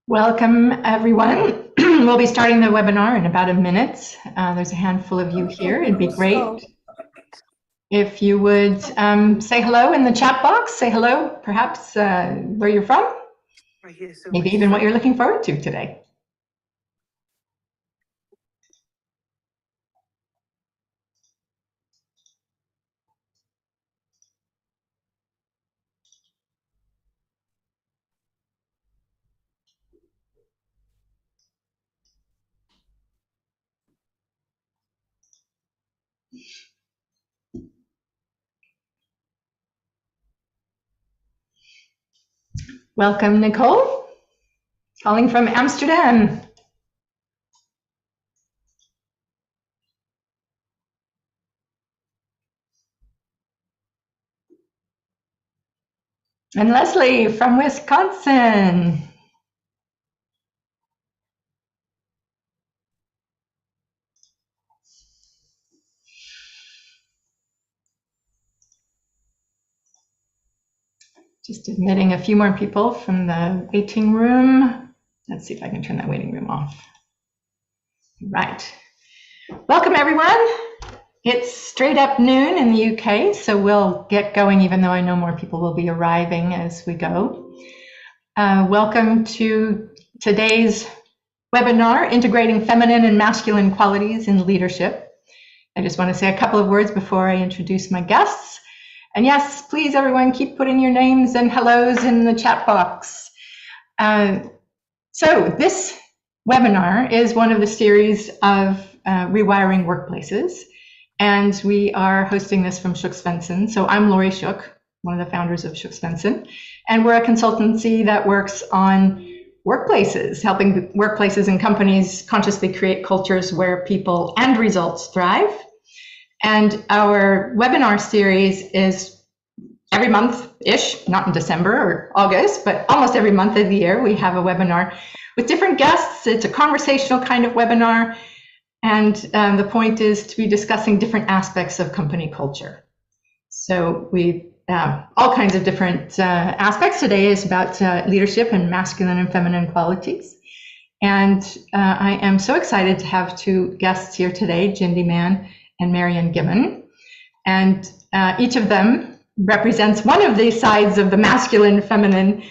Welcome, everyone. We'll be starting the webinar in about a minute. There's a handful of you here. It'd be great if you would say hello in the chat box. Say hello, perhaps where you're from, maybe even what you're looking forward to today. Welcome, Nicole, calling from Amsterdam. And Leslie from Wisconsin. Just admitting a few more people from the waiting room. Let's see if I can turn that waiting room off. Right. Welcome, everyone. It's straight up noon in the UK, so we'll get going even though I know more people will be arriving as we go. Welcome to today's webinar, Integrating Feminine and Masculine Qualities in Leadership. I just want to say a couple of words before I introduce my guests. And yes, please, everyone, keep putting your names and hellos in the chat box. So this webinar is one of the series of rewiring workplaces. And we are hosting this from Shook Svensson. So I'm Laurie Shook, one of the founders of Shook Svensson. And we're a consultancy that works on workplaces, helping workplaces and companies consciously create cultures where people and results thrive. And our webinar series is every month-ish, not in December or August, but almost every month of the year, we have a webinar with different guests. It's a conversational kind of webinar. And the point is to be discussing different aspects of company culture. So we all kinds of different aspects. Today is about leadership and masculine and feminine qualities. And I am so excited to have two guests here today, Jindy and Marion Gibbon. And each of them represents one of the sides of the masculine, feminine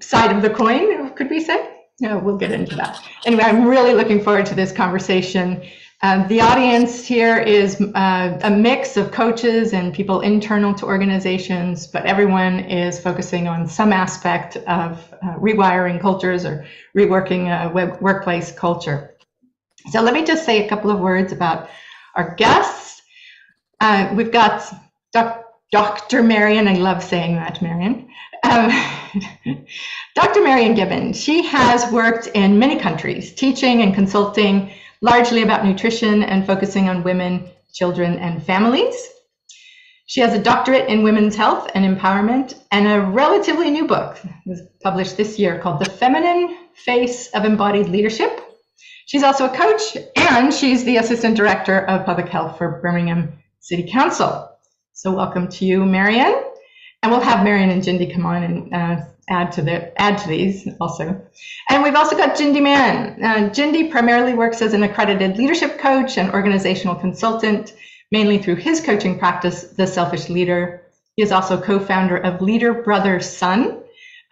side of the coin, could we say? No, we'll get into that. Anyway, I'm really looking forward to this conversation. The audience here is a mix of coaches and people internal to organizations, but everyone is focusing on some aspect of rewiring cultures or reworking workplace culture. So let me just say a couple of words about our guests. We've got Dr. Marion, I love saying that, Marion. Dr. Marion Gibbon, she has worked in many countries, teaching and consulting largely about nutrition and focusing on women, children, and families. She has a doctorate in women's health and empowerment and a relatively new book was published this year called The Feminine Face of Embodied Leadership. She's also a coach and she's the Assistant Director of Public Health for Birmingham City Council. So welcome to you, Marion. And we'll have Marion and Jindy come on and add to these also. And we've also got Jindy Mann. Jindy primarily works as an accredited leadership coach and organizational consultant, mainly through his coaching practice, The Selfish Leader. He is also co-founder of Leader Brother Son,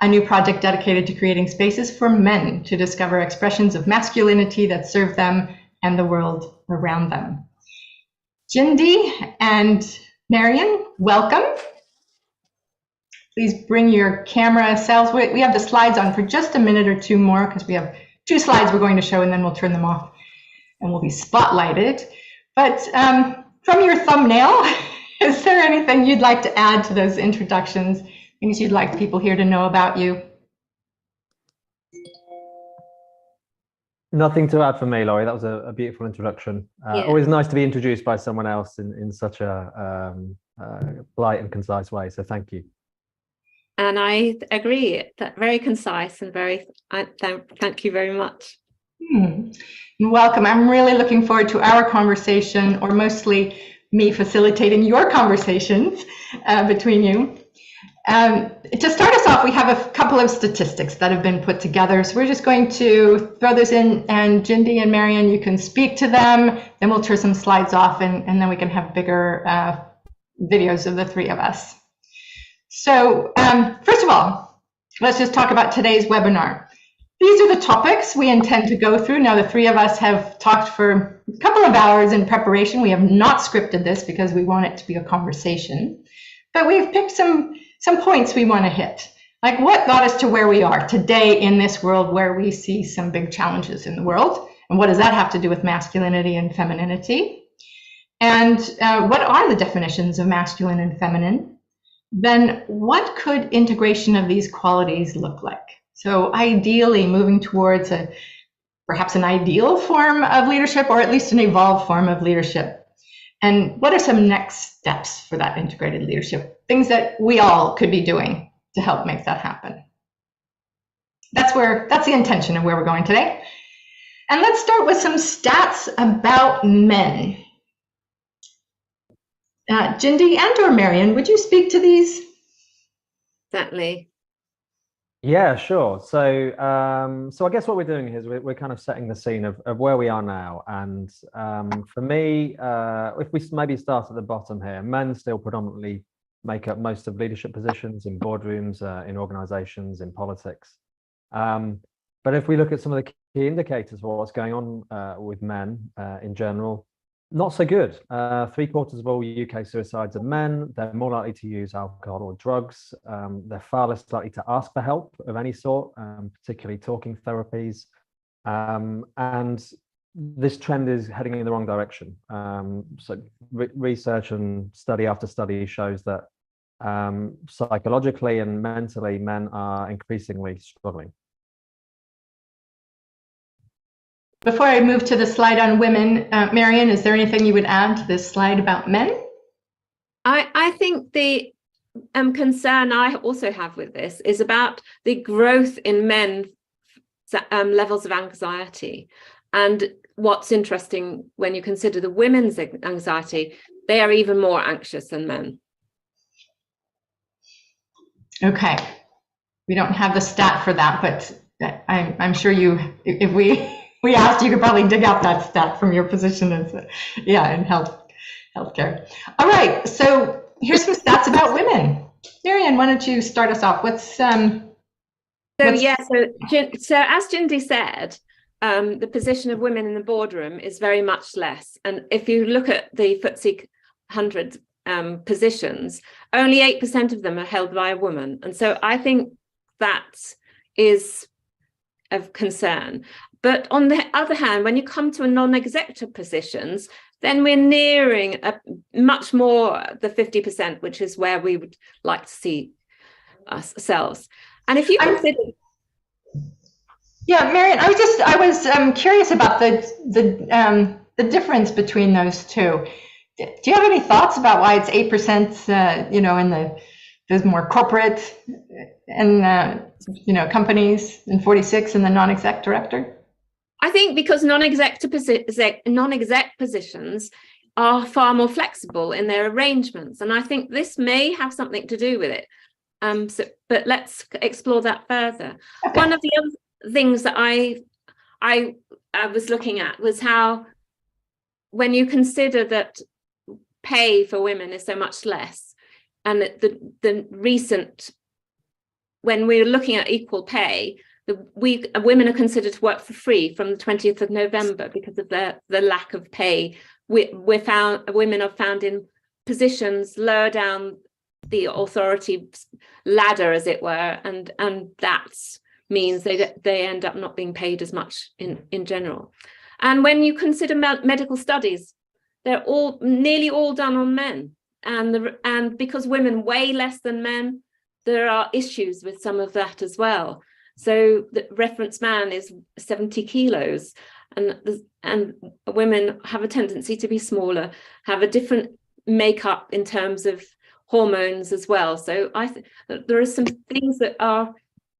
a new project dedicated to creating spaces for men to discover expressions of masculinity that serve them and the world around them. Jindy and Marion, welcome. Please bring your camera selves. We have the slides on for just a minute or two more because we have two slides we're going to show and then we'll turn them off and we'll be spotlighted. But from your thumbnail, is there anything you'd like to add to those introductions? Things you'd like people here to know about you? Nothing to add from me, Laurie. That was a beautiful introduction. Yeah. Always nice to be introduced by someone else in such a polite and concise way. So thank you. And I agree, that very concise and very, thank you very much. Welcome. I'm really looking forward to our conversation, or mostly me facilitating your conversations between you. To start us off, we have a couple of statistics that have been put together. So we're just going to throw those in, and Jindy and Marion, you can speak to them. Then we'll turn some slides off, and then we can have bigger videos of the three of us. So first of all, let's just talk about today's webinar. These are the topics we intend to go through. Now, the three of us have talked for a couple of hours in preparation. We have not scripted this because we want it to be a conversation. But we've picked some points we want to hit, like what got us to where we are today in this world where we see some big challenges in the world, and what does that have to do with masculinity and femininity, and what are the definitions of masculine and feminine? Then what could integration of these qualities look like? So ideally moving towards perhaps an ideal form of leadership, or at least an evolved form of leadership. And what are some next steps for that integrated leadership? Things that we all could be doing to help make that happen. That's the intention of where we're going today. And let's start with some stats about men. Jindy and or Marion, would you speak to these? Certainly. Yeah, sure. So I guess what we're doing here is we're kind of setting the scene of where we are now. And for me, if we maybe start at the bottom here, men still predominantly make up most of leadership positions in boardrooms, in organizations, in politics. But if we look at some of the key indicators for what's going on with men in general, not so good. 3/4 of all UK suicides are men. They're more likely to use alcohol or drugs. They're far less likely to ask for help of any sort, particularly talking therapies. And this trend is heading in the wrong direction. So research and study after study shows that psychologically and mentally, men are increasingly struggling. Before I move to the slide on women, Marion, is there anything you would add to this slide about men? I think the concern I also have with this is about the growth in men levels of anxiety. And what's interesting when you consider the women's anxiety, they are even more anxious than men. Okay, we don't have the stat for that, but I'm sure if we asked, you could probably dig out that stat from your position as in healthcare. All right, so here's some stats about women. Marion, why don't you start us off? So as Jindy said, the position of women in the boardroom is very much less. And if you look at the FTSE 100 positions, only 8% of them are held by a woman. And so I think that is of concern. But on the other hand, when you come to a non-executive positions, then we're nearing much more the 50%, which is where we would like to see ourselves. And if you consider... Yeah, Marion, I was curious about the difference between those two. Do you have any thoughts about why it's 8%, in those more corporate and companies, and 46 in the non-exec director? I think because non-exec positions are far more flexible in their arrangements, and I think this may have something to do with it. But let's explore that further. Okay. One of the other things that I was looking at was how, when you consider that pay for women is so much less, and the recent, when we're looking at equal pay, women are considered to work for free from the 20th of November because of the lack of pay. Women are found in positions lower down the authority ladder, as it were, and that means they end up not being paid as much in general. And when you consider medical studies, they're nearly all done on men, and because women weigh less than men, there are issues with some of that as well. So the reference man is 70 kilos, and women have a tendency to be smaller, have a different makeup in terms of hormones as well. So I think there are some things that are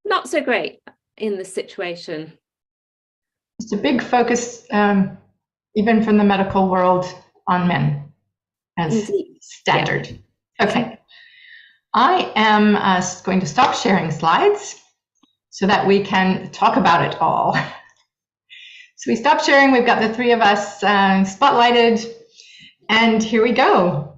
not so great in this situation. It's a big focus, even from the medical world, on men as standard. Yeah. Okay. I am going to stop sharing slides so that we can talk about it all. So we stopped sharing. We've got the three of us spotlighted, and here we go.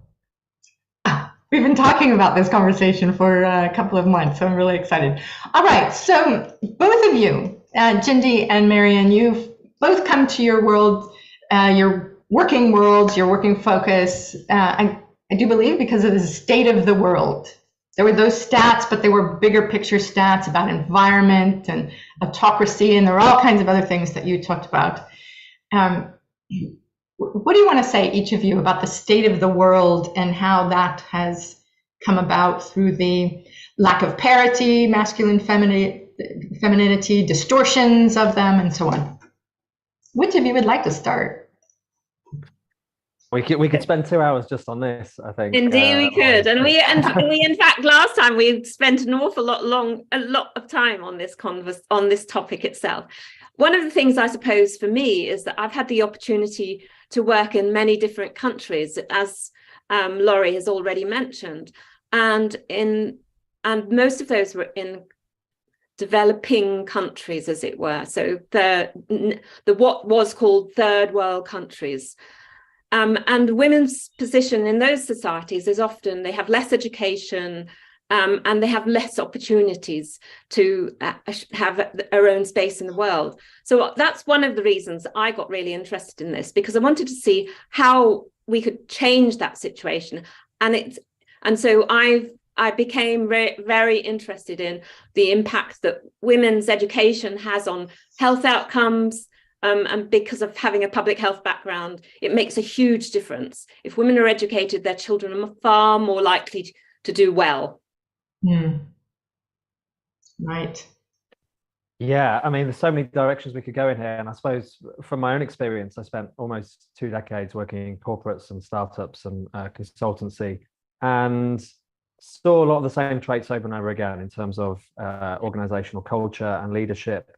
We've been talking about this conversation for a couple of months, so I'm really excited. All right, so both of you, Jindy and Marion, you've both come to your world, your working worlds, your working focus, I do believe because of the state of the world. There were those stats, but they were bigger picture stats about environment and autocracy, and there were all kinds of other things that you talked about. What do you want to say, each of you, about the state of the world and how that has come about through the lack of parity, masculine, femininity, distortions of them, and so on? Which of you would like to start? We could spend 2 hours just on this, I think. Indeed, we could, and we in fact last time we spent an awful lot of time on this topic itself. One of the things, I suppose, for me is that I've had the opportunity to work in many different countries, as Laurie has already mentioned, and most of those were in developing countries, as it were. So the what was called third world countries. And women's position in those societies is often they have less education and they have less opportunities to have their own space in the world. So that's one of the reasons I got really interested in this, because I wanted to see how we could change that situation. And so I became very interested in the impact that women's education has on health outcomes. And because of having a public health background, it makes a huge difference. If women are educated, their children are far more likely to do well. Right. Yeah, I mean, there's so many directions we could go in here. And I suppose from my own experience, I spent almost 2 decades working in corporates and startups and consultancy, and saw a lot of the same traits over and over again in terms of organizational culture and leadership.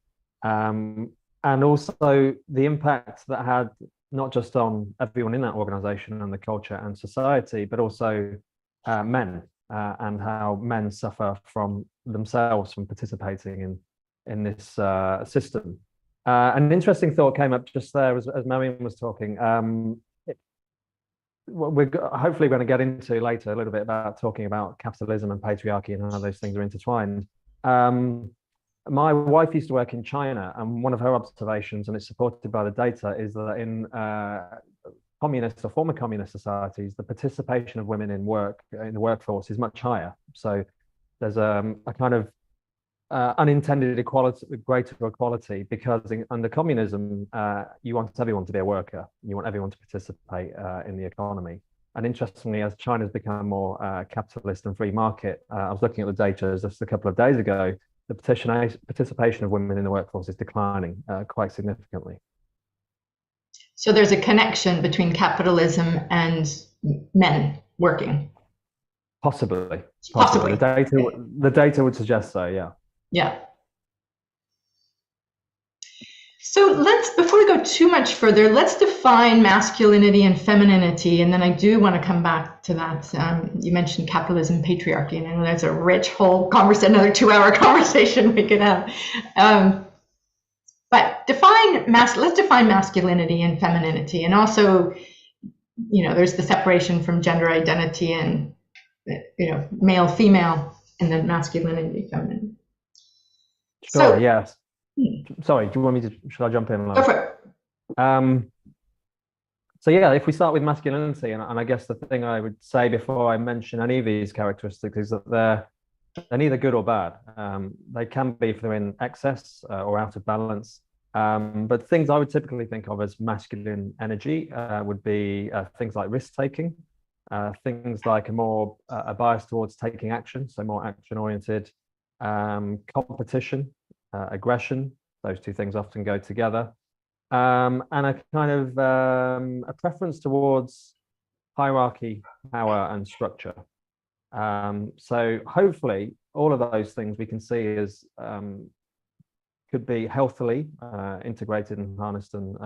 And also the impact that had not just on everyone in that organization and the culture and society, but also men and how men suffer from themselves from participating in this system. An interesting thought came up just there as Marion was talking. We're hopefully going to get into later a little bit about talking about capitalism and patriarchy and how those things are intertwined. My wife used to work in China, and one of her observations, and it's supported by the data, is that in communist or former communist societies, the participation of women in the workforce is much higher. So there's a kind of unintended equality, greater equality, because under communism, you want everyone to be a worker. You want everyone to participate in the economy. And interestingly, as China's become more capitalist and free market, I was looking at the data just a couple of days ago, the participation of women in the workforce is declining quite significantly. So there's a connection between capitalism and men working? Possibly. The data would suggest so, yeah. Yeah. So before we go too much further, let's define masculinity and femininity, and then I do want to come back to that. You mentioned capitalism, patriarchy, and I know there's a rich whole conversation, another 2-hour conversation we could have. But let's define masculinity and femininity, and also, there's the separation from gender identity and, male, female, and then masculinity, femininity. Sure, yes. Sorry, do you want me to, should I jump in? Go for it. So yeah, if we start with masculinity, and I guess the thing I would say before I mention any of these characteristics is that they're neither good or bad. They can be if they're in excess or out of balance. But things I would typically think of as masculine energy would be things like risk-taking, things like a bias towards taking action, so more action-oriented, competition, aggression. Those two things often go together, and a kind of a preference towards hierarchy, power, and structure. So hopefully all of those things we can see as could be healthily integrated and harnessed and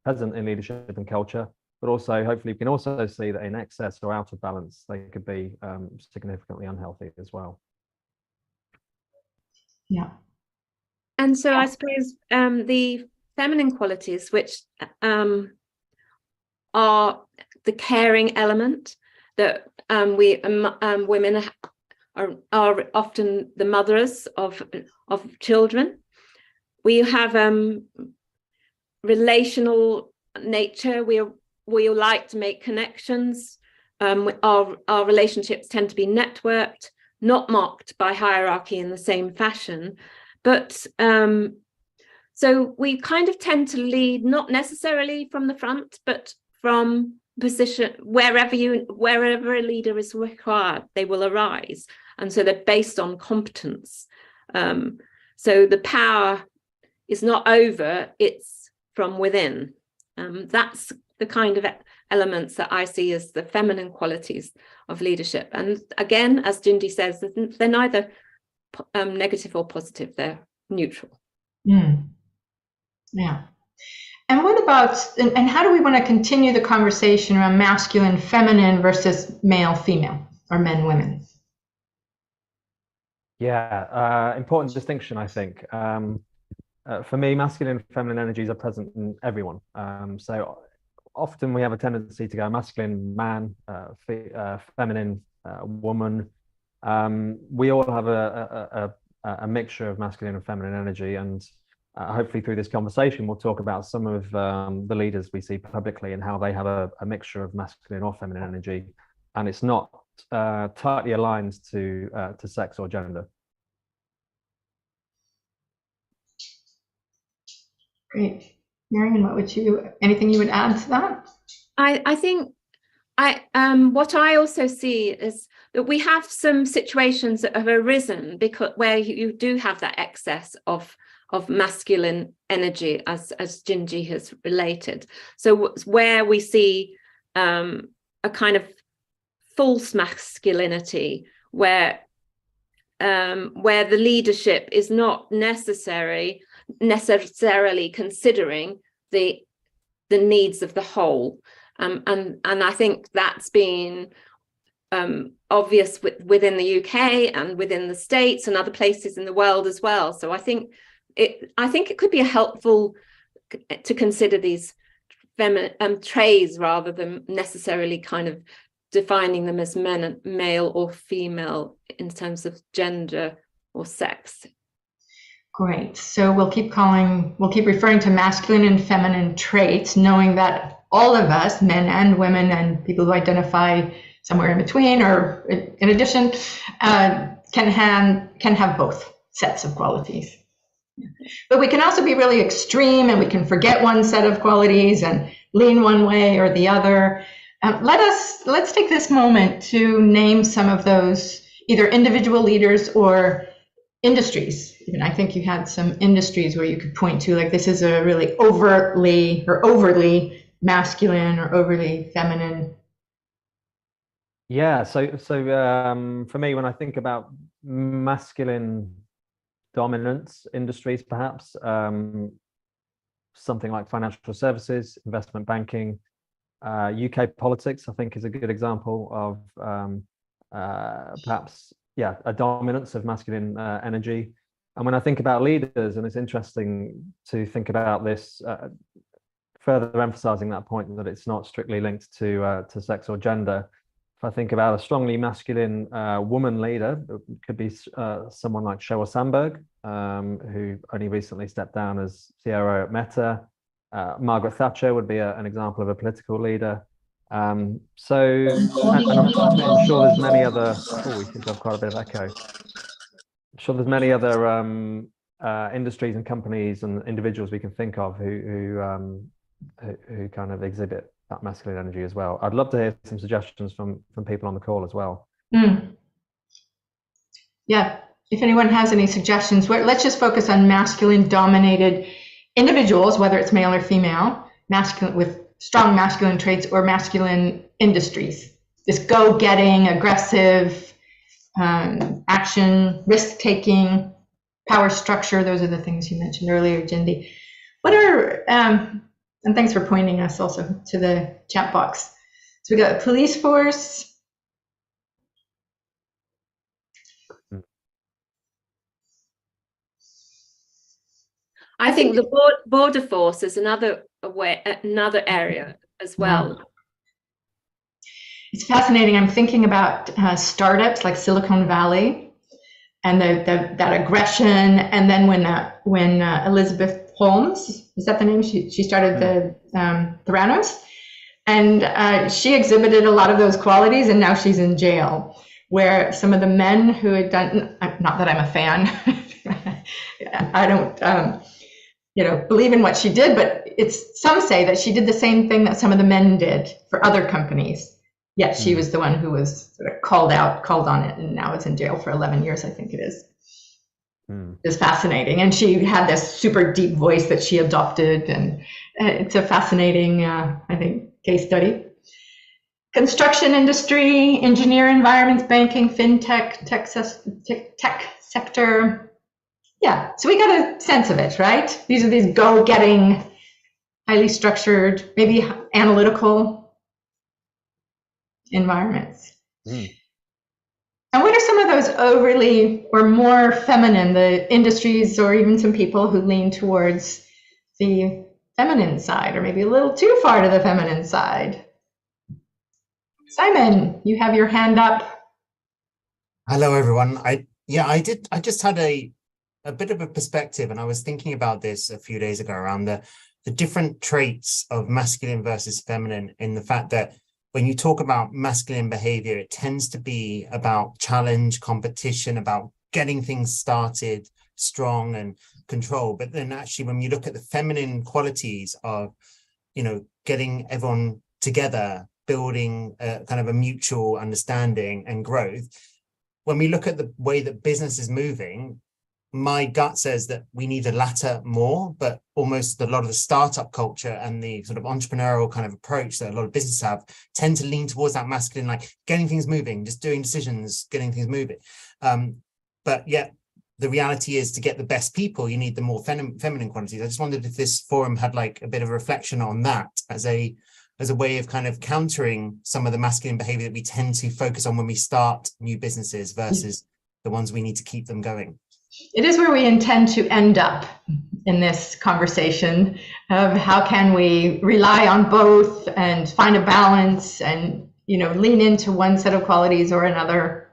present in leadership and culture, but also hopefully we can also see that in excess or out of balance, they could be significantly unhealthy as well. Yeah. And so I suppose the feminine qualities, which are the caring element, that women are often the mothers of children. We have relational nature. We like to make connections. Our relationships tend to be networked, not marked by hierarchy in the same fashion. But so we kind of tend to lead, not necessarily from the front, but from position wherever a leader is required, they will arise. And so they're based on competence. So the power is not over, it's from within. That's the kind of elements that I see as the feminine qualities of leadership. And again, as Jindy says, they're neither negative or positive, they're neutral. Yeah. And what about, and how do we want to continue the conversation around masculine, feminine versus male, female, or men, women? Yeah, important distinction, I think. For me, masculine and feminine energies are present in everyone. So often we have a tendency to go masculine man, feminine woman. We all have a mixture of masculine and feminine energy, and hopefully through this conversation we'll talk about some of the leaders we see publicly and how they have a mixture of masculine or feminine energy, and it's not tightly aligned to sex or gender. Great. Marion, anything you would add to that? I think what I also see is that we have some situations that have arisen because where you do have that excess of masculine energy, as Jindy has related. So where we see a kind of false masculinity, where the leadership is not necessarily considering the needs of the whole, and I think that's been obvious within the UK and within the States and other places in the world as well. So I think it could be helpful to consider these traits rather than necessarily kind of defining them as male or female in terms of gender or sex. Great. So we'll keep referring to masculine and feminine traits, knowing that all of us, men and women and people who identify somewhere in between or in addition, can have both sets of qualities. But we can also be really extreme, and we can forget one set of qualities and lean one way or the other. Let's take this moment to name some of those either individual leaders or industries. Even I think you had some industries where you could point to, like, this is a really overtly masculine or overly feminine. Yeah, so for me, when I think about masculine dominance industries, perhaps something like financial services, investment banking, UK politics, I think, is a good example of perhaps a dominance of masculine energy. And when I think about leaders, and it's interesting to think about this, further emphasizing that point that it's not strictly linked to sex or gender. If I think about a strongly masculine woman leader, it could be someone like Sheryl Sandberg, who only recently stepped down as CRO at Meta. Margaret Thatcher would be an example of a political leader. And I'm sure there's many other. Oh, we seem to have quite a bit of echo. I'm sure there's many other industries and companies and individuals we can think of who kind of exhibit that masculine energy as well. I'd love to hear some suggestions from people on the call as well. Yeah, if anyone has any suggestions, let's just focus on masculine dominated individuals, whether it's male or female, masculine with strong masculine traits, or masculine industries. This go-getting, aggressive, action, risk-taking, power structure. Those are the things you mentioned earlier, Jindy. What are And thanks for pointing us also to the chat box. So we got police force. I think the border force is another area as well. It's fascinating. I'm thinking about startups like Silicon Valley and that aggression. And then when Elizabeth Holmes, is that the name? She started the Theranos, and she exhibited a lot of those qualities, and now she's in jail. Where some of the men who had done, not that I'm a fan, I don't, believe in what she did, but some say that she did the same thing that some of the men did for other companies. Yet she was the one who was sort of called on it, and now is in jail for 11 years, I think it is. It's fascinating. And she had this super deep voice that she adopted, and it's a fascinating, I think, case study. Construction industry, engineer environments, banking, fintech, tech sector. Yeah, so we got a sense of it, right? These are these go-getting, highly structured, maybe analytical environments. And what are some of those overly or more feminine, the industries or even some people who lean towards the feminine side, or maybe a little too far to the feminine side? Simon, you have your hand up. Hello, everyone. I just had a bit of a perspective, and I was thinking about this a few days ago around the different traits of masculine versus feminine, in the fact that when you talk about masculine behavior, it tends to be about challenge, competition, about getting things started strong and control. But then actually, when you look at the feminine qualities of, getting everyone together, building kind of a mutual understanding and growth, when we look at the way that business is moving, my gut says that we need the latter more, but almost a lot of the startup culture and the sort of entrepreneurial kind of approach that a lot of businesses have tend to lean towards that masculine, like getting things moving, just doing decisions, getting things moving. But yet the reality is, to get the best people, you need the more feminine qualities. I just wondered if this forum had like a bit of a reflection on that as a way of kind of countering some of the masculine behavior that we tend to focus on when we start new businesses versus the ones we need to keep them going. It is where we intend to end up in this conversation of how can we rely on both and find a balance and, lean into one set of qualities or another.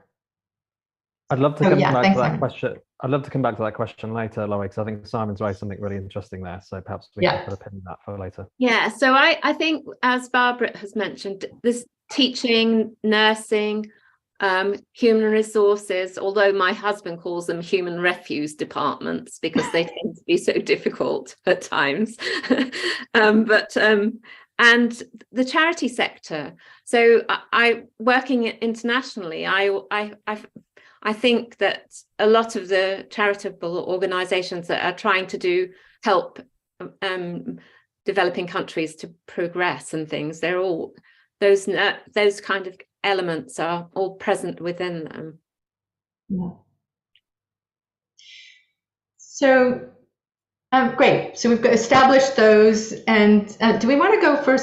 I'd love to come back to that question. I'd love to come back to that question later, Laurie, because I think Simon's raised something really interesting there. So perhaps we can put a pin in that for later. Yeah, so I think, as Barbara has mentioned, this teaching, nursing, human resources, although my husband calls them human refuse departments because they tend to be so difficult at times. And the charity sector. So I working internationally, I think that a lot of the charitable organizations that are trying to help developing countries to progress and things, they're all those kind of elements are all present within them. Yeah. So great. So we've got established those, and do we want to go for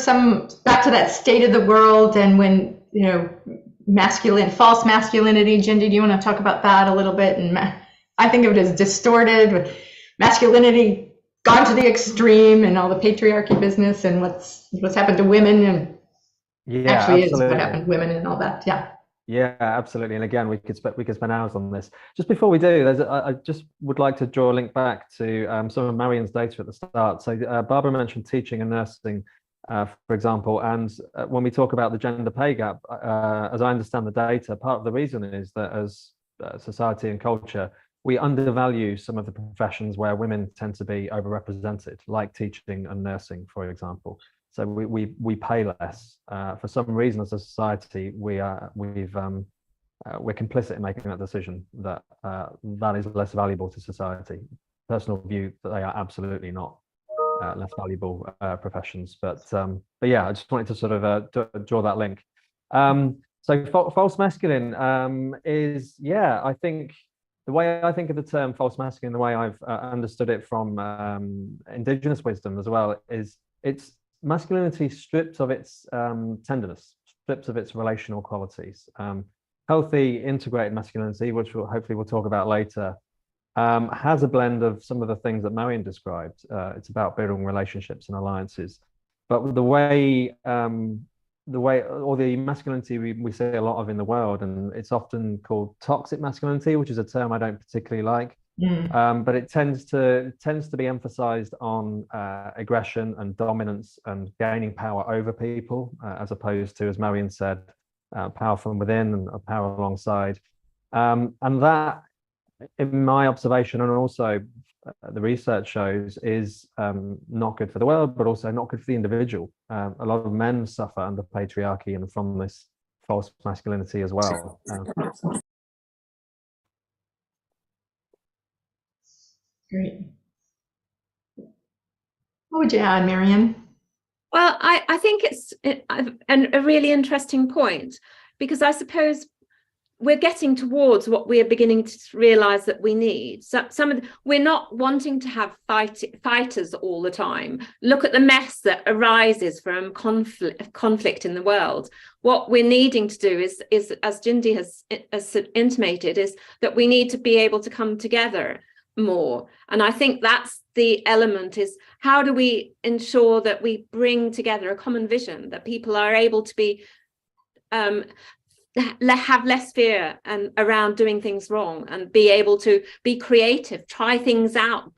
back to that state of the world and when false masculinity? Jindy, do you want to talk about that a little bit? And I think of it as distorted, with masculinity gone to the extreme and all the patriarchy business and what's happened to women, and actually is what happened to women and all that. Yeah, absolutely. And again, we could spend hours on this. Just before we do, I just would like to draw a link back to some of Marion's data at the start. So Barbara mentioned teaching and nursing, for example, and when we talk about the gender pay gap, as I understand the data, part of the reason is that as society and culture, we undervalue some of the professions where women tend to be overrepresented, like teaching and nursing, for example. So we pay less. For some reason, as a society, we're complicit in making that decision that that is less valuable to society. Personal view that they are absolutely not less valuable professions. But yeah, I just wanted to sort of draw that link. So false masculine is, I think the way I think of the term false masculine, the way I've understood it from indigenous wisdom as well, is it's masculinity stripped of its tenderness, stripped of its relational qualities. Healthy integrated masculinity, which hopefully we'll talk about later, has a blend of some of the things that Marion described. It's about building relationships and alliances, but the way or the masculinity we see a lot of in the world, and it's often called toxic masculinity, which is a term I don't particularly like. But it tends to be emphasized on aggression and dominance and gaining power over people, as opposed to, as Marion said, power from within and power alongside. And that, in my observation, and also the research shows, is not good for the world, but also not good for the individual. A lot of men suffer under patriarchy and from this false masculinity as well. Great. What would you add, Marion? Well, I think it's a really interesting point, because I suppose we're getting towards what we are beginning to realize that we need. So we're not wanting to have fighters all the time. Look at the mess that arises from conflict in the world. What we're needing to do is as Jindy has intimated, is that we need to be able to come together more. And I think that's the element, is how do we ensure that we bring together a common vision, that people are able to be have less fear and around doing things wrong, and be able to be creative, try things out,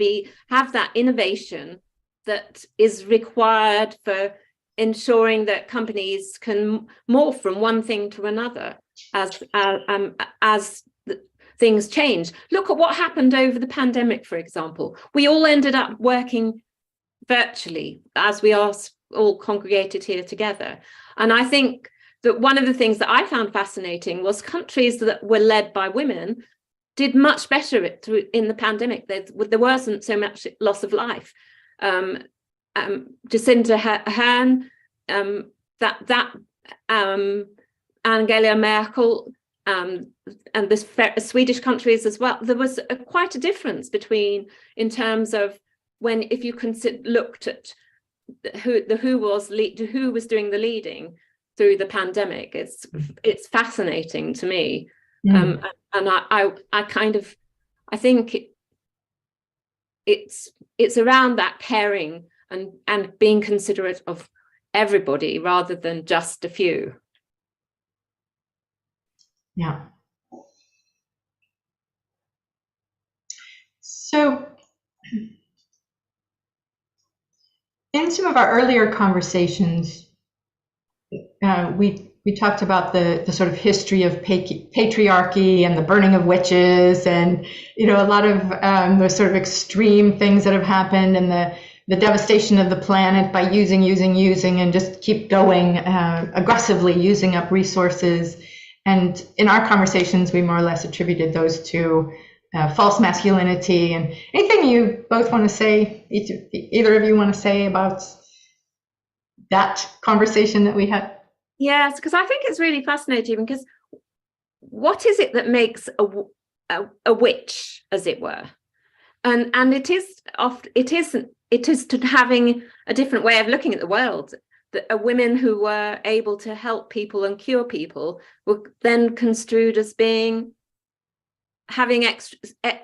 have that innovation that is required for ensuring that companies can morph from one thing to another as things change. Look at what happened over the pandemic, for example. We all ended up working virtually as we are all congregated here together. And I think that one of the things that I found fascinating was countries that were led by women did much better in the pandemic. There wasn't so much loss of life. Jacinda Ardern, Angela Merkel, and the Swedish countries as well. There was quite a difference in terms of if you looked at who was doing the leading through the pandemic. It's fascinating to me, and I think it's around that caring and being considerate of everybody rather than just a few. Yeah. So in some of our earlier conversations, we talked about the sort of history of patriarchy and the burning of witches, and a lot of those sort of extreme things that have happened, and the devastation of the planet by using and just keep going, aggressively using up resources. And in our conversations, we more or less attributed those to false masculinity. And anything you both want to say, either of you want to say about that conversation that we had? Yes, because I think it's really fascinating, because what is it that makes a witch, as it were? And it is to having a different way of looking at the world. That women who were able to help people and cure people were then construed as having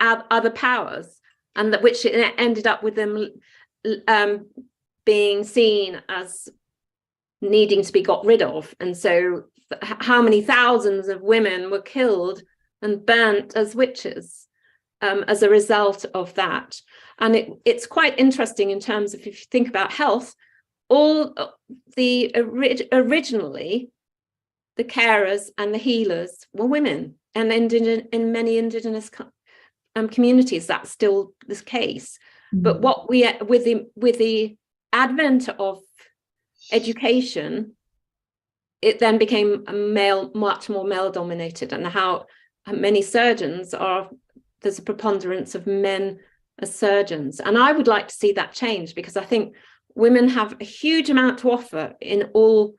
other powers, and which ended up with them being seen as needing to be got rid of. And so how many thousands of women were killed and burnt as witches as a result of that. And it's quite interesting in terms of, if you think about health, all originally the carers and the healers were women, and in many indigenous communities that's still the case. Mm-hmm. But what with the advent of education, it then became much more male dominated, and how many surgeons there's a preponderance of men as surgeons. And I would like to see that change, because I think women have a huge amount to offer in all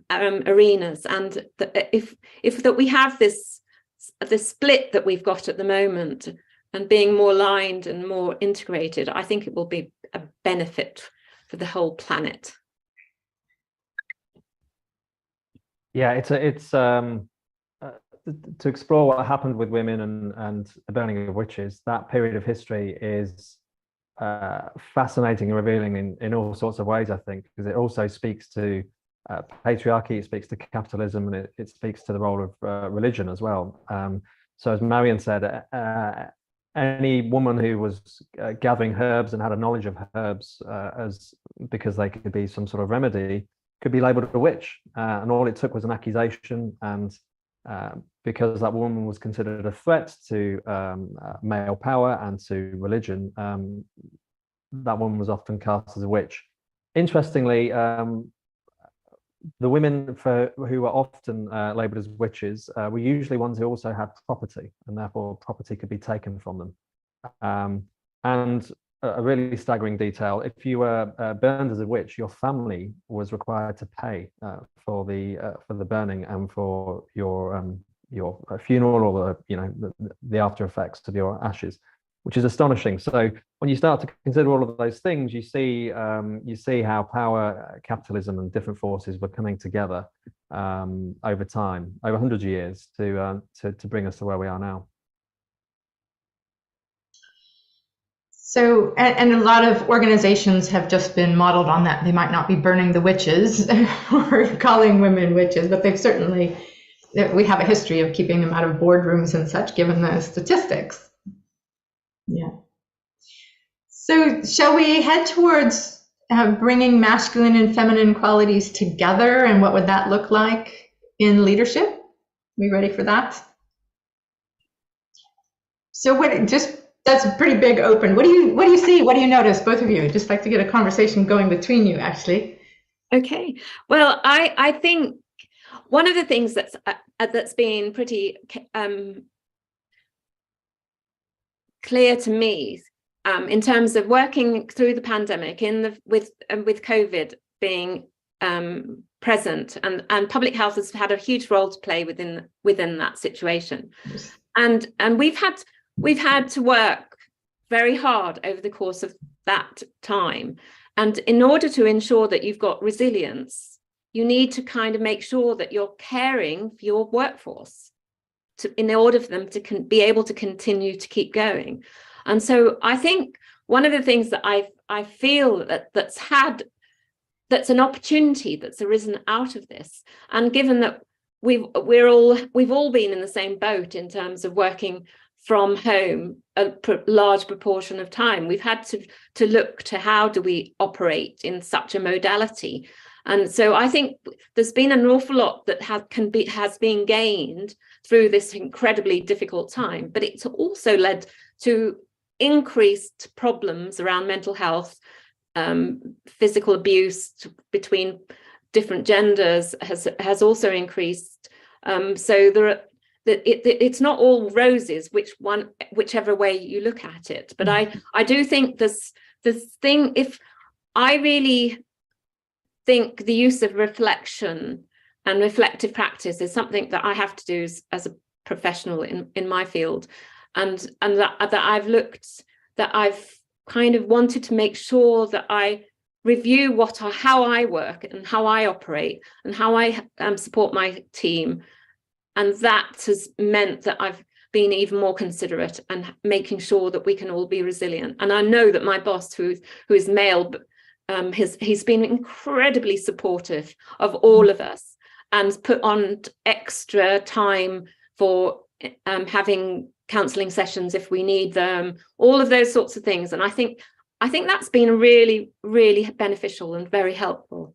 arenas, and if that we have this split that we've got at the moment, and being more aligned and more integrated, I think it will be a benefit for the whole planet. Yeah, it's to explore what happened with women and the burning of witches. That period of history is fascinating and revealing in all sorts of ways, I think, because it also speaks to patriarchy, it speaks to capitalism, and it speaks to the role of religion as well. So as Marion said, any woman who was gathering herbs and had a knowledge of herbs because they could be some sort of remedy could be labeled a witch, and all it took was an accusation, and because that woman was considered a threat to male power and to religion, that woman was often cast as a witch. Interestingly, the women who were often labelled as witches were usually ones who also had property, and therefore property could be taken from them. And a really staggering detail: if you were burned as a witch, your family was required to pay for the burning and for your funeral, or the after effects of your ashes, which is astonishing. So when you start to consider all of those things, you see how power, capitalism, and different forces were coming together over time, over hundreds of years, to bring us to where we are now. So, and a lot of organizations have just been modeled on that. They might not be burning the witches or calling women witches, but we have a history of keeping them out of boardrooms and such, given the statistics. Yeah. So shall we head towards bringing masculine and feminine qualities together, and what would that look like in leadership? Are we ready for that? So that's a pretty big open. What do you see? What do you notice, both of you? I'd just like to get a conversation going between you, actually. Okay. Well, I think one of the things that's been pretty clear to me in terms of working through the pandemic, with COVID being present, and public health has had a huge role to play within that situation, and we've had to work very hard over the course of that time. And in order to ensure that you've got resilience, you need to kind of make sure that you're caring for your workforce in order for them to be able to continue to keep going. And so I think one of the things that I feel that's an opportunity that's arisen out of this, and given that we've all been in the same boat in terms of working from home a large proportion of time, we've had to look to how do we operate in such a modality. And so I think there's been an awful lot that has been gained through this incredibly difficult time, but it's also led to increased problems around mental health, physical abuse between different genders has also increased. So it's not all roses, whichever way you look at it. But I do think this thing, if I really think the use of reflection and reflective practice is something that I have to do as a professional in my field, and that I've kind of wanted to make sure that I review how I work and how I operate and how I support my team. And that has meant that I've been even more considerate and making sure that we can all be resilient. And I know that my boss, who is male, he's been incredibly supportive of all of us and put on extra time for having counselling sessions if we need them, all of those sorts of things. And I think that's been really, really beneficial and very helpful.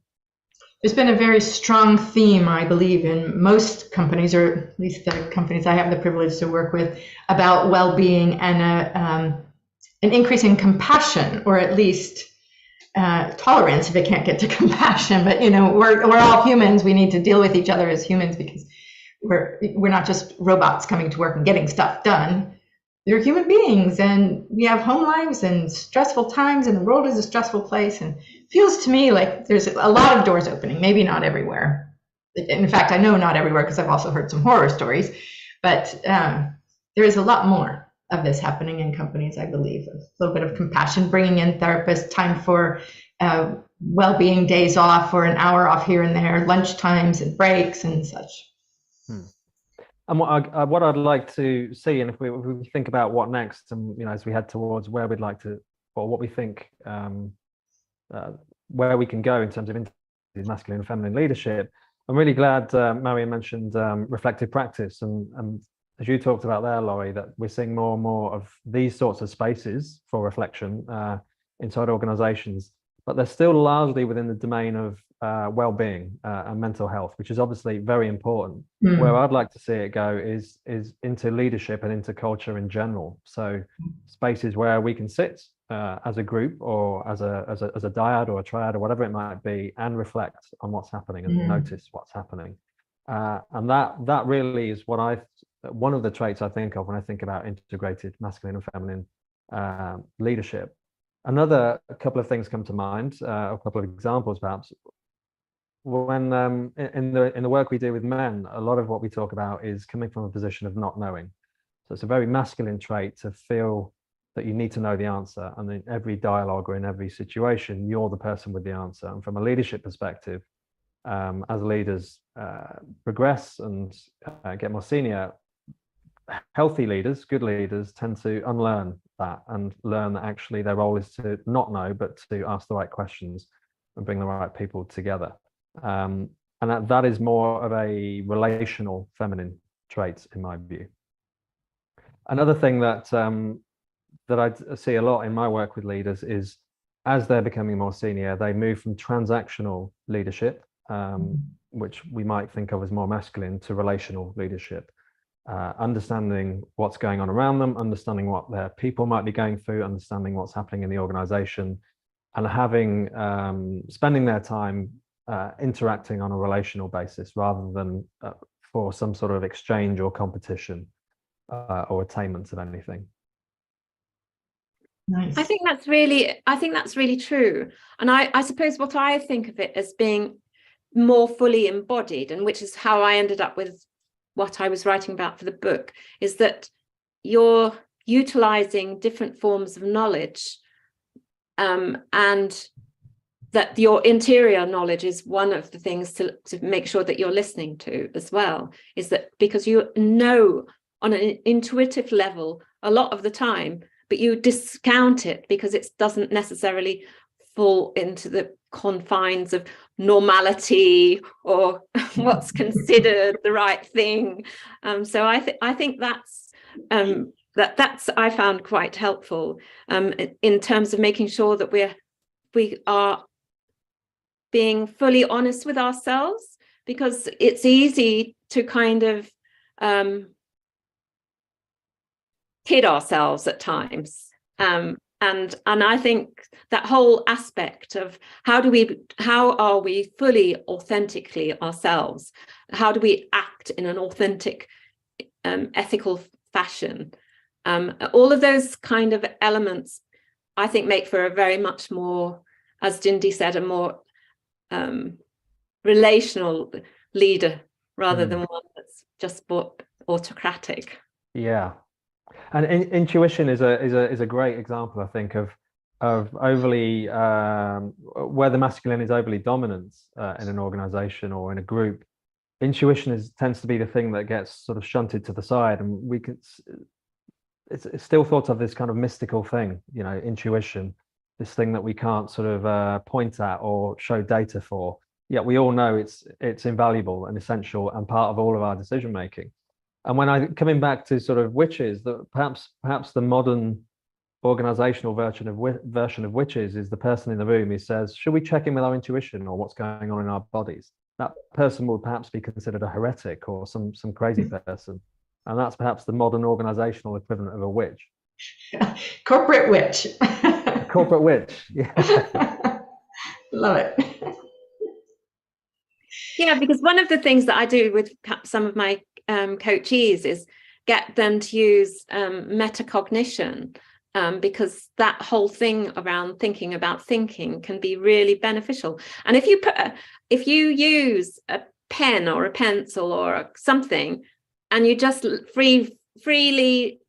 There's been a very strong theme, I believe, in most companies, or at least the companies I have the privilege to work with, about well-being and an increase in compassion, or at least tolerance if it can't get to compassion. But we're all humans. We need to deal with each other as humans, because we're not just robots coming to work and getting stuff done. They're human beings, and we have home lives and stressful times, and the world is a stressful place. And it feels to me like there's a lot of doors opening, maybe not everywhere. In fact, I know not everywhere, because I've also heard some horror stories, but there is a lot more of this happening in companies, I believe. A little bit of compassion, bringing in therapists, time for well-being days off or an hour off here and there, lunch times and breaks and such. And what I'd like to see, and if we think about what next, and as we head towards where we'd like to, or what we think where we can go in terms of masculine and feminine leadership, I'm really glad Marion mentioned reflective practice, and as you talked about there, Laurie, that we're seeing more and more of these sorts of spaces for reflection inside organizations, but they're still largely within the domain of well-being and mental health, which is obviously very important. Where I'd like to see it go is into leadership and into culture in general. So spaces where we can sit as a group or as a dyad or a triad or whatever it might be, and reflect on what's happening and notice what's happening. And that really is one of the traits I think of when I think about integrated masculine and feminine leadership. A couple of things come to mind, a couple of examples perhaps. When in the work we do with men, a lot of what we talk about is coming from a position of not knowing. So it's a very masculine trait to feel that you need to know the answer, and in every dialogue or in every situation, you're the person with the answer. And from a leadership perspective, as leaders progress and get more senior, healthy leaders, good leaders, tend to unlearn that and learn that actually their role is to not know, but to ask the right questions and bring the right people together. And that is more of a relational feminine trait in my view. Another thing that I see a lot in my work with leaders is, as they're becoming more senior, they move from transactional leadership, which we might think of as more masculine, to relational leadership. Understanding what's going on around them, understanding what their people might be going through, understanding what's happening in the organization, and having spending their time interacting on a relational basis rather than for some sort of exchange or competition or attainment of anything. Nice. I think that's really true. And I suppose what I think of it as being more fully embodied, and which is how I ended up with what I was writing about for the book, is that you're utilizing different forms of knowledge, and that your interior knowledge is one of the things to make sure that you're listening to as well, is that because you know on an intuitive level a lot of the time, but you discount it because it doesn't necessarily fall into the confines of normality or what's considered the right thing. So I think that's I found quite helpful in terms of making sure that we are being fully honest with ourselves, because it's easy to kind of kid ourselves at times. And I think that whole aspect of how are we fully authentically ourselves? How do we act in an authentic, ethical fashion? All of those kind of elements, I think, make for a very much more, as Jindy said, a more relational leader rather than one that's just autocratic. Yeah. And intuition is a great example, I think, of overly where the masculine is overly dominant in an organization or in a group. Intuition tends to be the thing that gets sort of shunted to the side, and it's still thought of this kind of mystical thing, intuition, this thing that we can't sort of point at or show data for. Yet we all know it's invaluable and essential and part of all of our decision making. And when coming back to sort of witches, that perhaps the modern organizational version of witches is the person in the room who says, should we check in with our intuition or what's going on in our bodies? That person will perhaps be considered a heretic or some crazy person. And that's perhaps the modern organizational equivalent of a witch. Corporate witch. A corporate witch, yeah. Love it. Yeah, because one of the things that I do with some of my coachees is get them to use metacognition, because that whole thing around thinking about thinking can be really beneficial. And if you use a pen or a pencil or something, and you just freely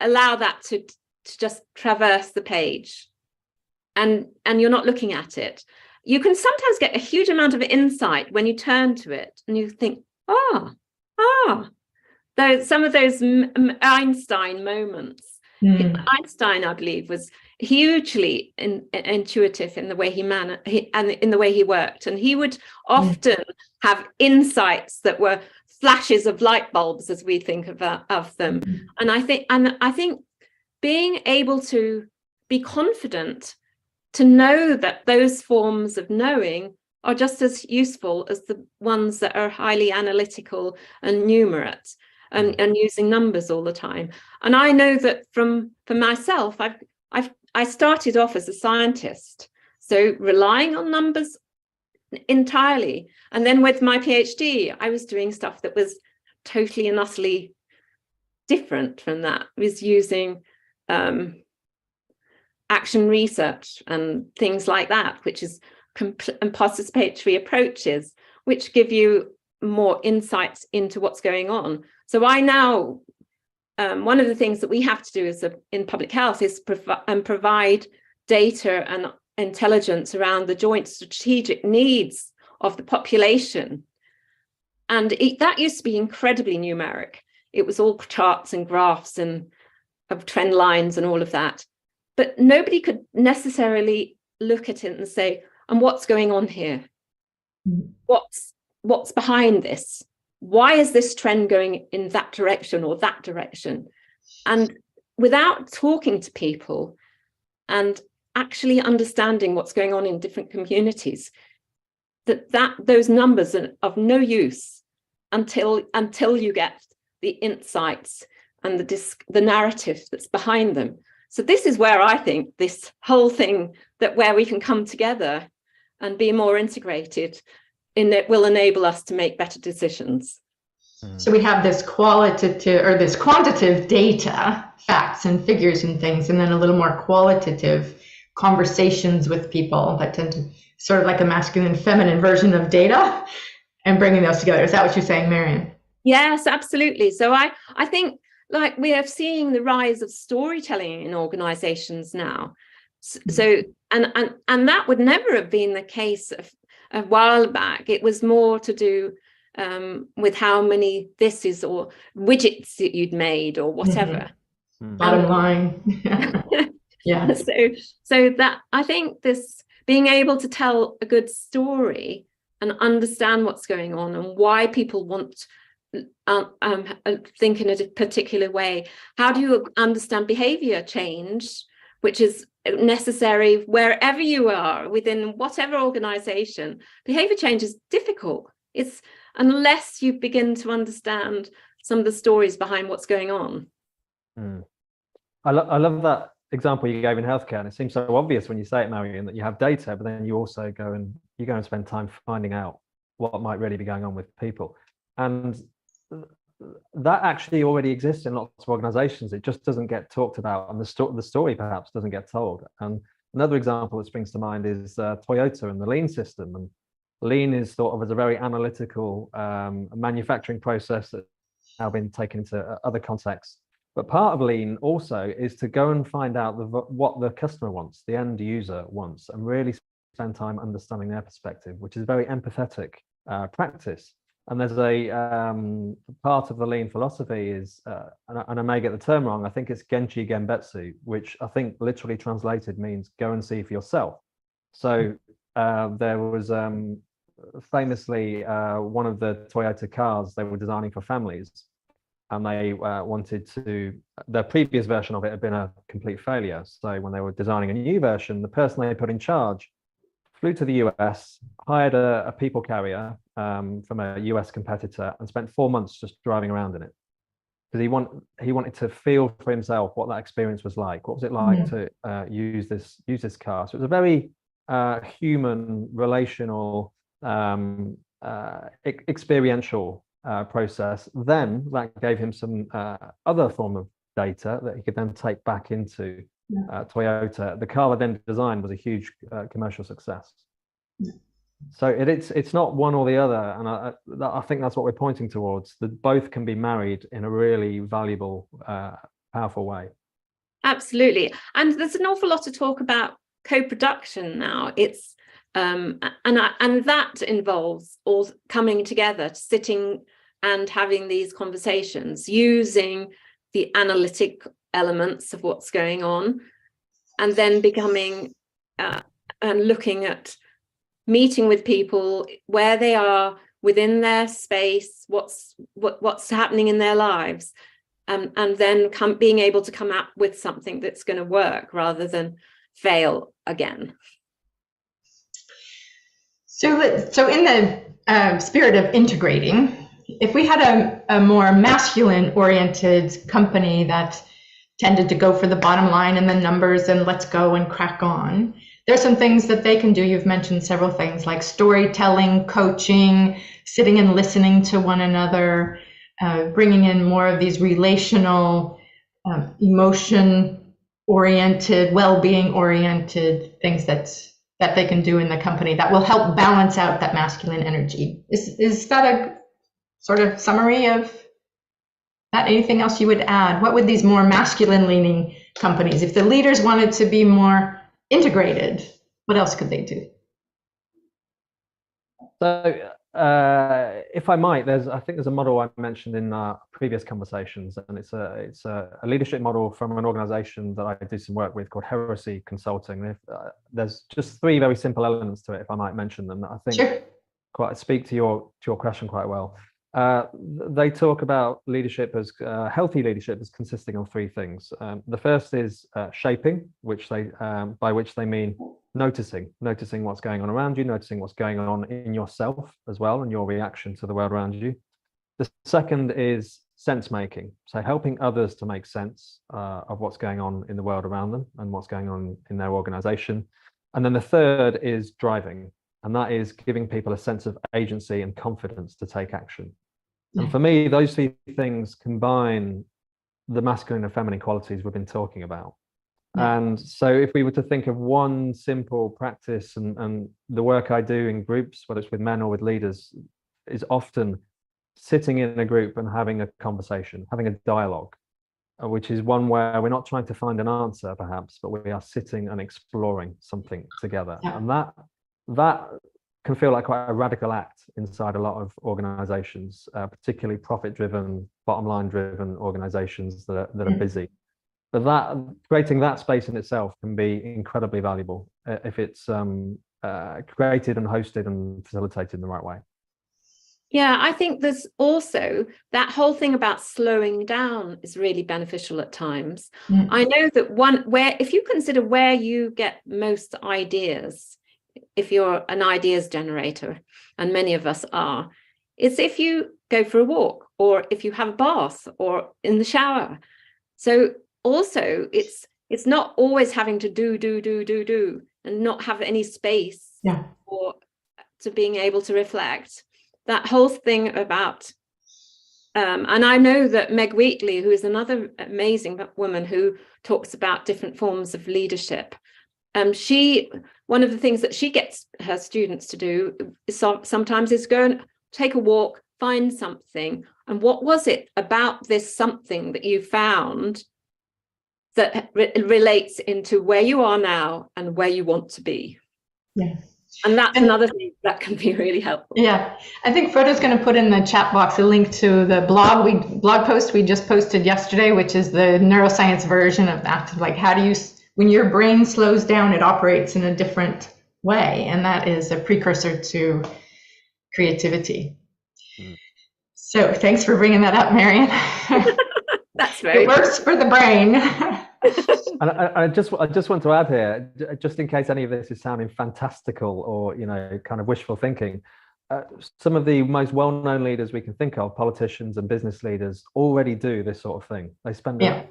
allow that to just traverse the page, and you're not looking at it, you can sometimes get a huge amount of insight when you turn to it and you think, some of those Einstein moments. Einstein, I believe, was hugely intuitive in the way and in the way he worked, and he would often have insights that were flashes of light bulbs, as we think of them. And I think being able to be confident to know that those forms of knowing are just as useful as the ones that are highly analytical and numerate and using numbers all the time. And I know that for myself, I started off as a scientist, so relying on numbers entirely. And then with my PhD, I was doing stuff that was totally and utterly different from that. I was using action research and things like that, which is and participatory approaches, which give you more insights into what's going on. So I now, one of the things that we have to do in public health is provide data and intelligence around the joint strategic needs of the population. And that used to be incredibly numeric. It was all charts and graphs and of trend lines and all of that. But nobody could necessarily look at it and say, and what's going on here? What's behind this? Why is this trend going in that direction or that direction? And without talking to people and actually understanding what's going on in different communities, those numbers are of no use until you get the insights and the narrative that's behind them. So this is where I think this whole thing where we can come together and be more integrated in it will enable us to make better decisions. So we have this qualitative or this quantitative data, facts and figures and things, and then a little more qualitative conversations with people that tend to sort of like a masculine, feminine version of data and bringing those together. Is that what you're saying, Marion? Yes, absolutely. So I think like we are seeing the rise of storytelling in organizations now. So and that would never have been the case a while back. It was more to do with how many thises or widgets that you'd made or whatever. Bottom line. Yeah. So that I think this being able to tell a good story and understand what's going on and why people want think in a particular way. How do you understand behavior change, which is necessary wherever you are within whatever organization? Behavior change is difficult. It's unless you begin to understand some of the stories behind what's going on. I love that example you gave in healthcare, and it seems so obvious when you say it, Marion, that you have data, but then you also go and spend time finding out what might really be going on with people. And that actually already exists in lots of organizations. It just doesn't get talked about, and the story perhaps doesn't get told. And another example that springs to mind is Toyota and the lean system. And lean is thought of as a very analytical manufacturing process that's now been taken into other contexts. But part of lean also is to go and find out what the customer wants, the end user wants, and really spend time understanding their perspective, which is a very empathetic practice. And there's a part of the lean philosophy is, and I may get the term wrong, I think it's Genchi Genbetsu, which I think literally translated means go and see for yourself. So there was famously one of the Toyota cars they were designing for families, and they wanted to, the previous version of it had been a complete failure. So when they were designing a new version, the person they put in charge flew to the US, hired a people carrier from a US competitor, and spent 4 months just driving around in it. Because he wanted to feel for himself what that experience was like. What was it like to use this car? So it was a very human, relational, experiential process. Then that gave him some other form of data that he could then take back into Toyota. The car they then designed was a huge commercial success. So it's not one or the other, and I think that's what we're pointing towards. That both can be married in a really valuable, powerful way. Absolutely, and there's an awful lot of talk about co-production now. It's And that involves all coming together, sitting and having these conversations, using the analytic elements of what's going on, and then becoming and looking at meeting with people where they are within their space, what's happening in their lives, and then being able to come up with something that's going to work rather than fail again. So in the spirit of integrating, if we had a more masculine-oriented company that tended to go for the bottom line and the numbers and let's go and crack on, there's some things that they can do. You've mentioned several things like storytelling, coaching, sitting and listening to one another, bringing in more of these relational, emotion-oriented, well-being-oriented things that they can do in the company that will help balance out that masculine energy. Is that a sort of summary of that? Anything else you would add? What would these more masculine-leaning companies, if the leaders wanted to be more integrated, what else could they do? So if I might, I think there's a model I mentioned in previous conversations, and it's a leadership model from an organization that I do some work with called Heresy Consulting. There's just 3 very simple elements to it, if I might mention them, that I think Sure. quite speak to your question quite well. They talk about leadership as healthy leadership as consisting of 3 things. The first is shaping, by which they mean noticing what's going on around you, noticing what's going on in yourself as well, and your reaction to the world around you. The second is sense making, so helping others to make sense of what's going on in the world around them and what's going on in their organization. And then the third is driving, and that is giving people a sense of agency and confidence to take action. And for me, those 3 things combine the masculine and feminine qualities we've been talking about. And so if we were to think of one simple practice, and the work I do in groups, whether it's with men or with leaders, is often sitting in a group and having a conversation, having a dialogue, which is one where we're not trying to find an answer perhaps, but we are sitting and exploring something together. And that can feel like quite a radical act inside a lot of organizations, particularly profit-driven, bottom-line-driven organizations that are busy. But creating that space in itself can be incredibly valuable if it's created and hosted and facilitated in the right way. Yeah, I think there's also that whole thing about slowing down is really beneficial at times. I know that if you consider where you get most ideas, if you're an ideas generator, and many of us are, it's if you go for a walk, or if you have a bath, or in the shower. So also it's not always having to do and not have any space to being able to reflect. That whole thing about and I know that Meg Wheatley, who is another amazing woman who talks about different forms of leadership, one of the things that she gets her students to do is sometimes is go and take a walk, find something, and what was it about this something that you found that relates into where you are now and where you want to be. And that's another thing that can be really helpful. I think Frodo's going to put in the chat box a link to the blog post we just posted yesterday, which is the neuroscience version of that. Like, how do you, when your brain slows down, it operates in a different way, and that is a precursor to creativity. So thanks for bringing that up, Marion. That's very it works for the brain. And I just want to add here, just in case any of this is sounding fantastical or kind of wishful thinking, some of the most well-known leaders we can think of, politicians and business leaders, already do this sort of thing. They spend an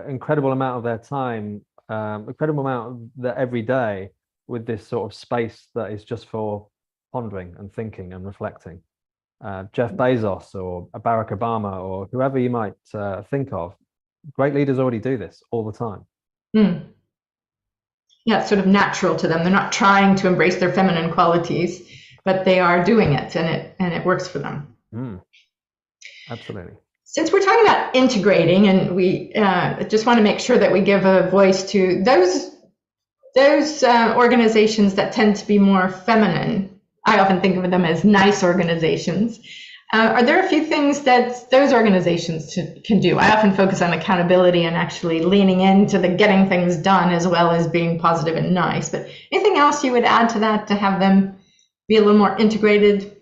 incredible amount of their time, incredible amount of their every day with this sort of space that is just for pondering and thinking and reflecting. Jeff Bezos or Barack Obama or whoever you might think of, great leaders already do this all the time. Yeah, it's sort of natural to them. They're not trying to embrace their feminine qualities, but they are doing it, and it works for them. Absolutely. Since we're talking about integrating, and we just want to make sure that we give a voice to those those organizations that tend to be more feminine, I often think of them as nice organizations. Are there a few things that those organizations can do? I often focus on accountability and actually leaning into the getting things done as well as being positive and nice. But anything else you would add to that to have them be a little more integrated,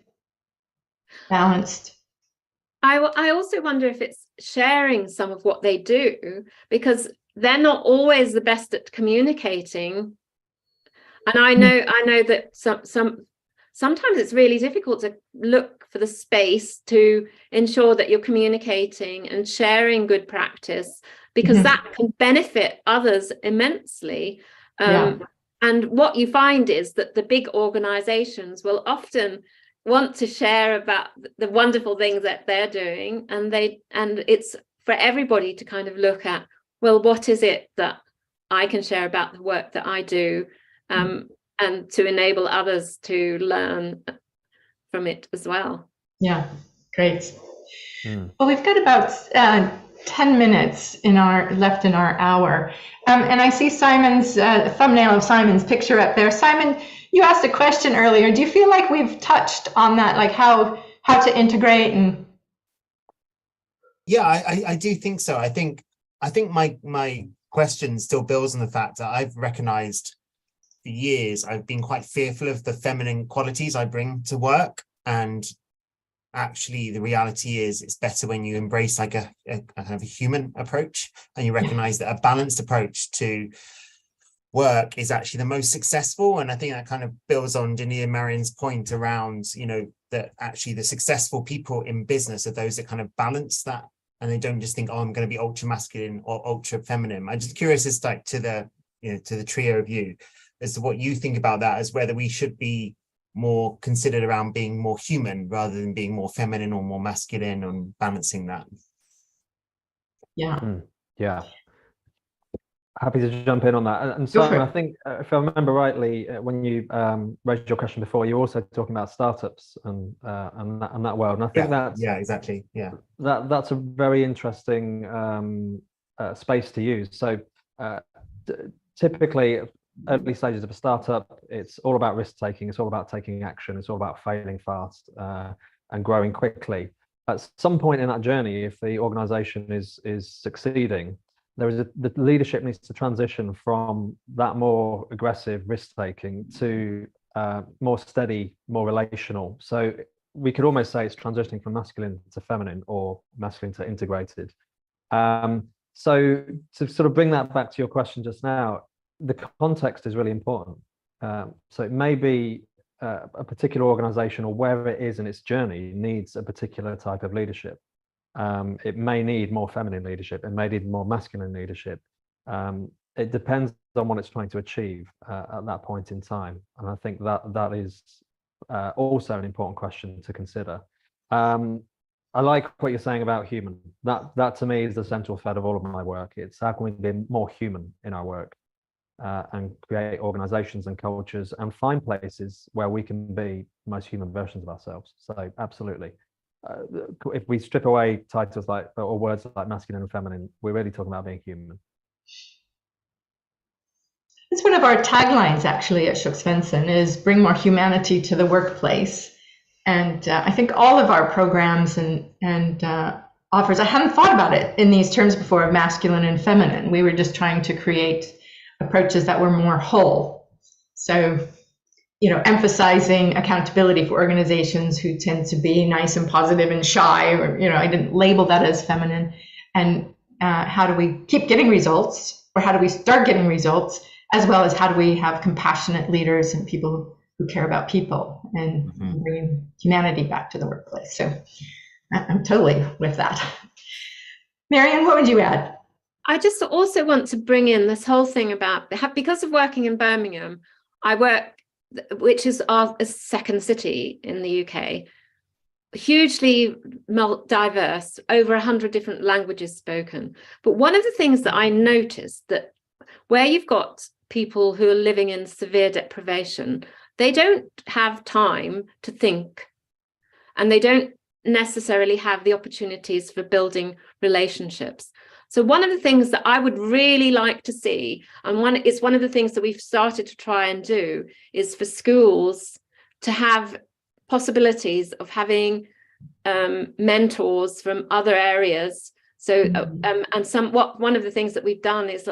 balanced? I also wonder if it's sharing some of what they do, because they're not always the best at communicating. And I know that sometimes it's really difficult to look for the space to ensure that you're communicating and sharing good practice, because that can benefit others immensely. And what you find is that the big organizations will often want to share about the wonderful things that they're doing, and it's for everybody to kind of look at, well, what is it that I can share about the work that I do, and to enable others to learn from it as well. Yeah, great. Well, we've got about 10 minutes left in our hour. And I see Simon's thumbnail of Simon's picture up there. Simon, you asked a question earlier. Do you feel like we've touched on that, like how to integrate? And yeah, I do think so. I think my question still builds on the fact that I've recognized for years I've been quite fearful of the feminine qualities I bring to work, and actually the reality is it's better when you embrace like a kind of a human approach, and you recognize that a balanced approach to work is actually the most successful. And I think that kind of builds on Jindy and Marion's point around, that actually the successful people in business are those that kind of balance that, and they don't just think, oh, I'm going to be ultra masculine or ultra feminine. I'm just curious as like to the trio of you as to what you think about that, as whether we should be more considered around being more human rather than being more feminine or more masculine, and balancing that. Yeah. Happy to jump in on that. And Simon, I think if I remember rightly, when you raised your question before, you were also talking about startups and that world. And I think exactly. Yeah, that's a very interesting space to use. So typically, early stages of a startup, it's all about risk taking. It's all about taking action. It's all about failing fast and growing quickly. At some point in that journey, if the organization is succeeding, the leadership needs to transition from that more aggressive risk taking to more steady, more relational. So we could almost say it's transitioning from masculine to feminine, or masculine to integrated. So to sort of bring that back to your question just now, the context is really important. So it may be a particular organization, or wherever it is in its journey, needs a particular type of leadership. It may need more feminine leadership. It may need more masculine leadership. It depends on what it's trying to achieve at that point in time. And I think that is also an important question to consider. I like what you're saying about human. That to me is the central thread of all of my work. It's how can we be more human in our work, and create organizations and cultures and find places where we can be the most human versions of ourselves. So absolutely. If we strip away titles like, or words like masculine and feminine, we're really talking about being human. It's one of our taglines actually at Svensson, is bring more humanity to the workplace. And I think all of our programs and offers, I hadn't thought about it in these terms before, of masculine and feminine. We were just trying to create approaches that were more whole. So, emphasizing accountability for organizations who tend to be nice and positive and shy, or, I didn't label that as feminine. And how do we keep getting results, or how do we start getting results, as well as how do we have compassionate leaders and people who care about people and bringing humanity back to the workplace. So I'm totally with that. Marion, what would you add? I just also want to bring in this whole thing about, because of working in Birmingham, I work, which is our second city in the UK, hugely diverse, over 100 different languages spoken. But one of the things that I noticed, that where you've got people who are living in severe deprivation, they don't have time to think, and they don't necessarily have the opportunities for building relationships. So one of the things that I would really like to see, and it's one of the things that we've started to try and do, is for schools to have possibilities of having mentors from other areas. So one of the things that we've done is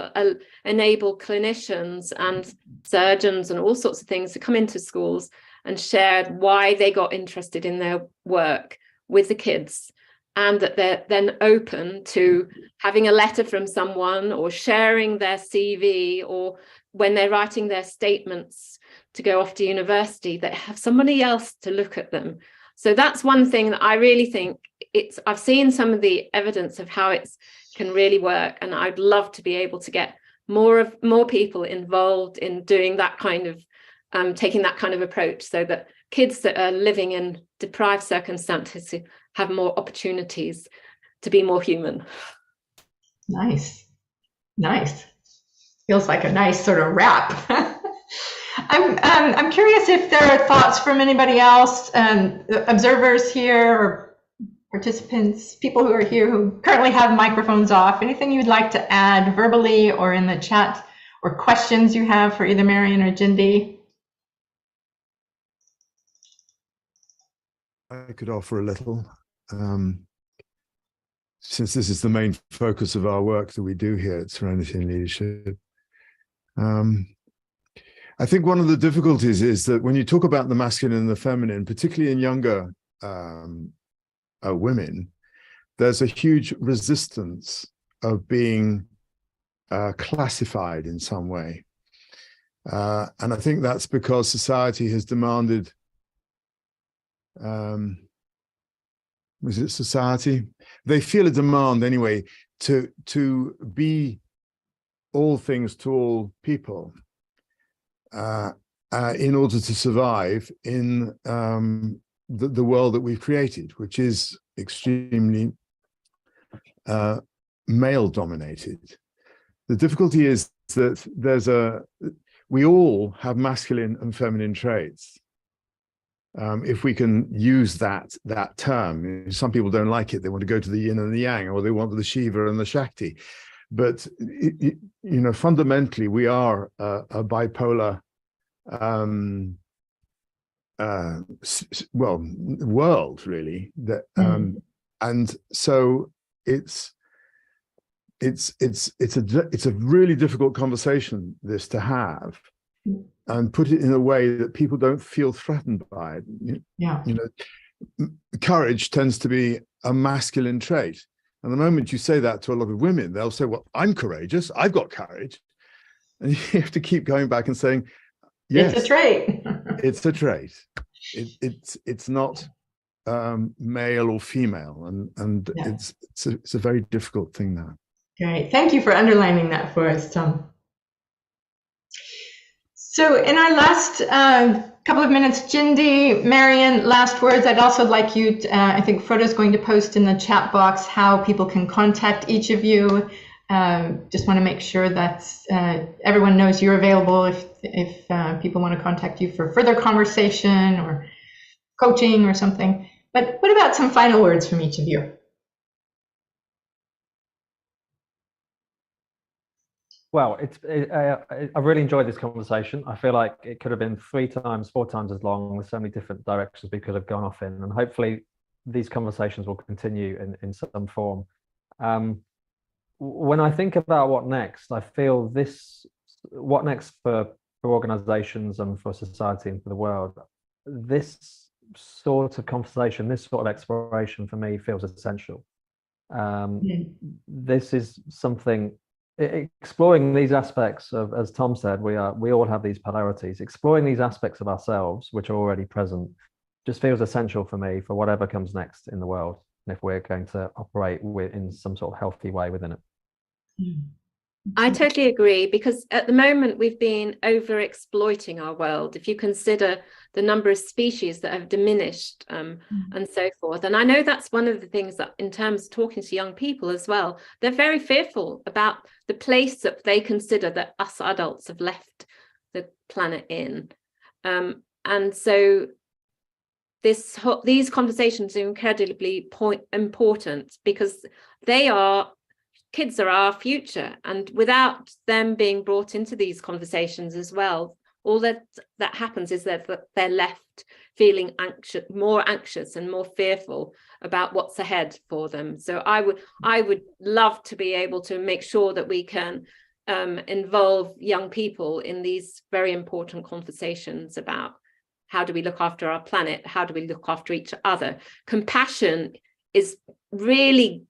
enable clinicians and surgeons and all sorts of things to come into schools and share why they got interested in their work with the kids, and that they're then open to having a letter from someone or sharing their CV, or when they're writing their statements to go off to university, they have somebody else to look at them. So that's one thing that I really think I've seen some of the evidence of how it can really work, and I'd love to be able to get more people involved in doing that kind of taking that kind of approach, so that kids that are living in deprived circumstances have more opportunities to be more human. Nice. Feels like a nice sort of wrap. I'm curious if there are thoughts from anybody else, observers here or participants, people who are here who currently have microphones off. Anything you'd like to add verbally or in the chat, or questions you have for either Marion or Jindy? I could offer a little, since this is the main focus of our work that we do here at Serenity and Leadership. I think one of the difficulties is that when you talk about the masculine and the feminine, particularly in younger women, there's a huge resistance of being classified in some way. And I think that's because society has demanded, was it society? They feel a demand anyway to be all things to all people. In order to survive in the world that we've created, which is extremely male-dominated. The difficulty is that we all have masculine and feminine traits. If we can use that term, some people don't like it. They want to go to the yin and the yang, or they want the Shiva and the Shakti. But fundamentally, we are a bipolar world, really. That and so it's a really difficult conversation this to have, and put it in a way that people don't feel threatened by it. Courage tends to be a masculine trait. And the moment you say that to a lot of women, they'll say, well, I'm courageous, I've got courage. And you have to keep going back and saying, yes, it's a trait. It's a trait. It's not male or female. And yeah. It's a very difficult thing now. Great. Thank you for underlining that for us, Tom. So in our last couple of minutes, Jindy, Marion, last words. I'd also like you to, I think Frodo's going to post in the chat box how people can contact each of you. Just want to make sure that everyone knows you're available if people want to contact you for further conversation or coaching or something. But what about some final words from each of you? Well, I really enjoyed this conversation. I feel like it could have been 3 times, 4 times as long. There's so many different directions we could have gone off in, and hopefully these conversations will continue in some form. When I think about what next, I feel what next for organizations and for society and for the world, this sort of conversation, this sort of exploration for me feels essential. This is something, exploring these aspects of, as Tom said, we all have these polarities. Exploring these aspects of ourselves, which are already present, just feels essential for me for whatever comes next in the world, and if we're going to operate in some sort of healthy way within it. I totally agree, because at the moment we've been over exploiting our world. If you consider the number of species that have diminished and so forth. And I know that's one of the things that, in terms of talking to young people as well, they're very fearful about the place that they consider that us adults have left the planet in. And so these conversations are incredibly important, because they are kids are our future, and without them being brought into these conversations as well, all that happens is that they're left feeling anxious, more anxious and more fearful about what's ahead for them. So I would love to be able to make sure that we can involve young people in these very important conversations about how do we look after our planet, how do we look after each other. Compassion is really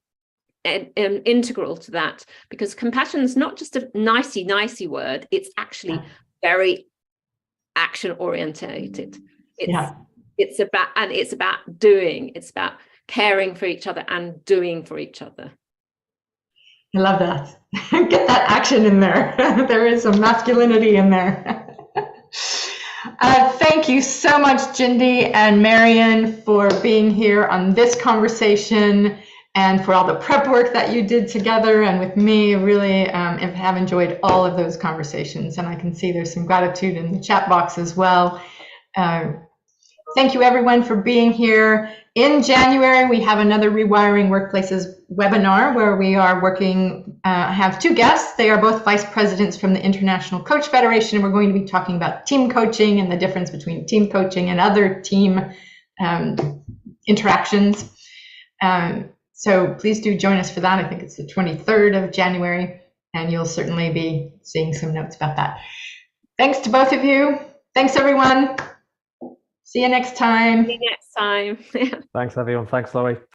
integral to that, because compassion is not just a nicey word, it's actually very action orientated. It's about doing, it's about caring for each other and doing for each other. I love that. Get that action in there. There is some masculinity in there. Thank you so much, Jindy and Marion, for being here on this conversation and for all the prep work that you did together and with me. Really have enjoyed all of those conversations, and I can see there's some gratitude in the chat box as well. Thank you everyone for being here. In January, we have another Rewiring Workplaces webinar where we are working, have two guests. They are both vice presidents from the International Coach Federation. We're going to be talking about team coaching and the difference between team coaching and other team interactions. So please do join us for that. I think it's the 23rd of January, and you'll certainly be seeing some notes about that. Thanks to both of you. Thanks, everyone. See you next time. See you next time. Thanks, everyone. Thanks, Laurie.